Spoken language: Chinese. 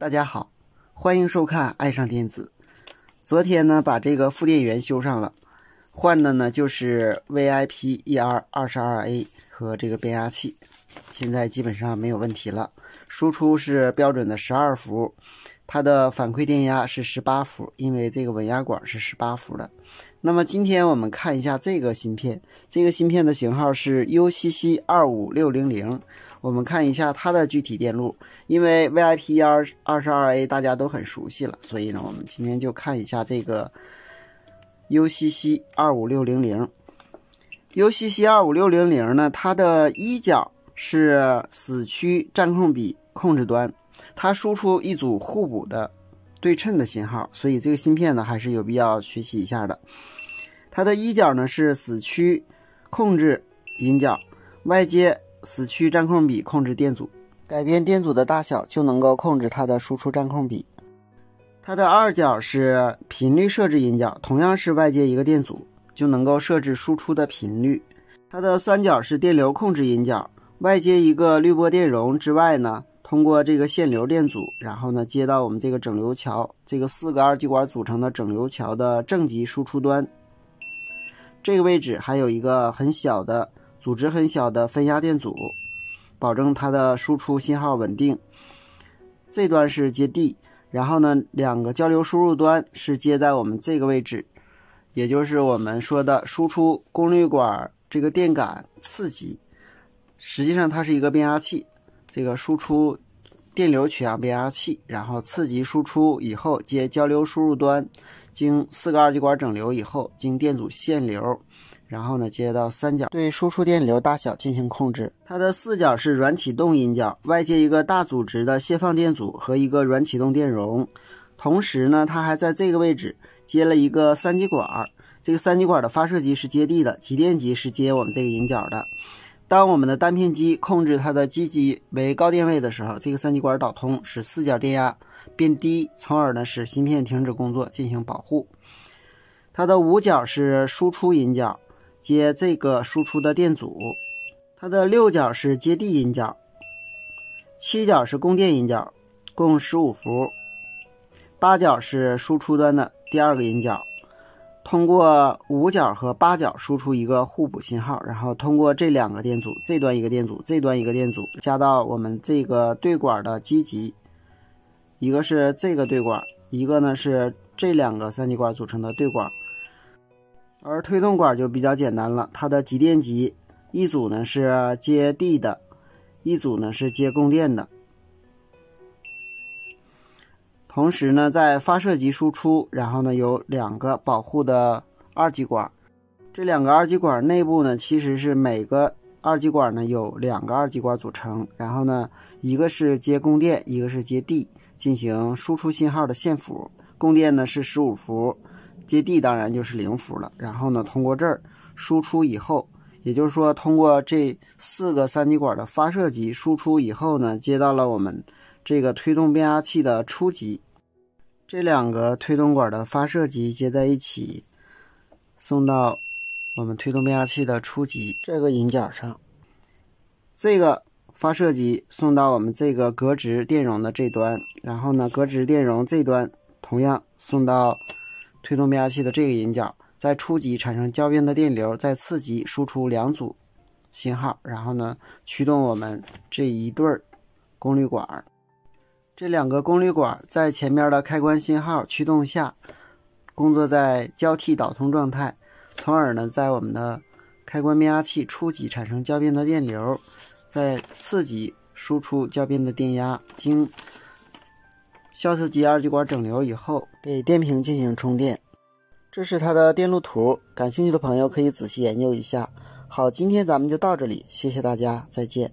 大家好，欢迎收看爱上电子。昨天呢，把这个负电源修上了，换的呢就是 VIP ER22A 和这个变压器，现在基本上没有问题了。输出是标准的12伏，它的反馈电压是18伏，因为这个稳压管是18伏的。那么今天我们看一下这个芯片，这个芯片的型号是 UCC25600。我们看一下它的具体电路，因为 VIP ER22A 大家都很熟悉了，所以呢，我们今天就看一下这个 UCC25600。UCC25600 呢，它的一角是死区占空比控制端，它输出一组互补的对称的信号，所以这个芯片呢还是有必要学习一下的。它的一角呢是死区控制引角，外接死区占空比控制电阻，改变电阻的大小就能够控制它的输出占空比。它的二角是频率设置引角，同样是外接一个电阻就能够设置输出的频率。它的三角是电流控制引角，外接一个滤波电容之外呢，通过这个限流电阻，然后呢接到我们这个整流桥，这个4个二极管组成的整流桥的正极输出端。这个位置还有一个很小的阻值很小的分压电阻，保证它的输出信号稳定。这端是接地，然后呢两个交流输入端是接在我们这个位置，也就是我们说的输出功率管这个电感次极，实际上它是一个变压器，这个输出电流取样变压器，然后次极输出以后接交流输入端，经4个二极管整流以后，经电阻限流，然后呢接到三角，对输出电流大小进行控制。它的四角是软启动引角，外接一个大阻值的泄放电阻和一个软启动电容，同时呢它还在这个位置接了一个三极管，这个三极管的发射极是接地的，极电极是接我们这个引角的。当我们的单片机控制它的机极为高电位的时候，这个三极管导通，使四角电压变低，从而呢使芯片停止工作进行保护。它的五角是输出引角，接这个输出的电阻。它的六角是接地引角，七角是供电引角，共15伏。八角是输出端的第二个引角，通过五角和八角输出一个互补信号，然后通过这两个电阻，这端一个电阻，这端一个电阻，加到我们这个对管的基极，一个是这个对管，一个呢是这两个三极管组成的对管。而推动管就比较简单了，它的极电极一组呢是接地的，一组呢是接供电的。同时呢在发射极输出，然后呢有两个保护的二极管，这两个二极管内部呢其实是每个二极管呢有两个二极管组成，然后呢一个是接供电，一个是接地，进行输出信号的限幅。供电呢是15伏，接地当然就是0伏了。然后呢通过这儿输出以后，也就是说通过这4个三极管的发射极输出以后呢，接到了我们这个推动变压器的初极，这两个推动管的发射极接在一起，送到我们推动变压器的初极这个引角上，这个发射极送到我们这个隔值电容的这端，然后呢隔值电容这端同样送到推动变压器的这个引角，在初极产生交变的电流，在次极输出两组信号，然后呢驱动我们这一对功率管。这两个功率管在前面的开关信号驱动下工作在交替导通状态，从而呢在我们的开关变压器初极产生交变的电流，在次极输出交变的电压，经肖特基二极管整流以后给电瓶进行充电。这是它的电路图，感兴趣的朋友可以仔细研究一下。好，今天咱们就到这里，谢谢大家，再见。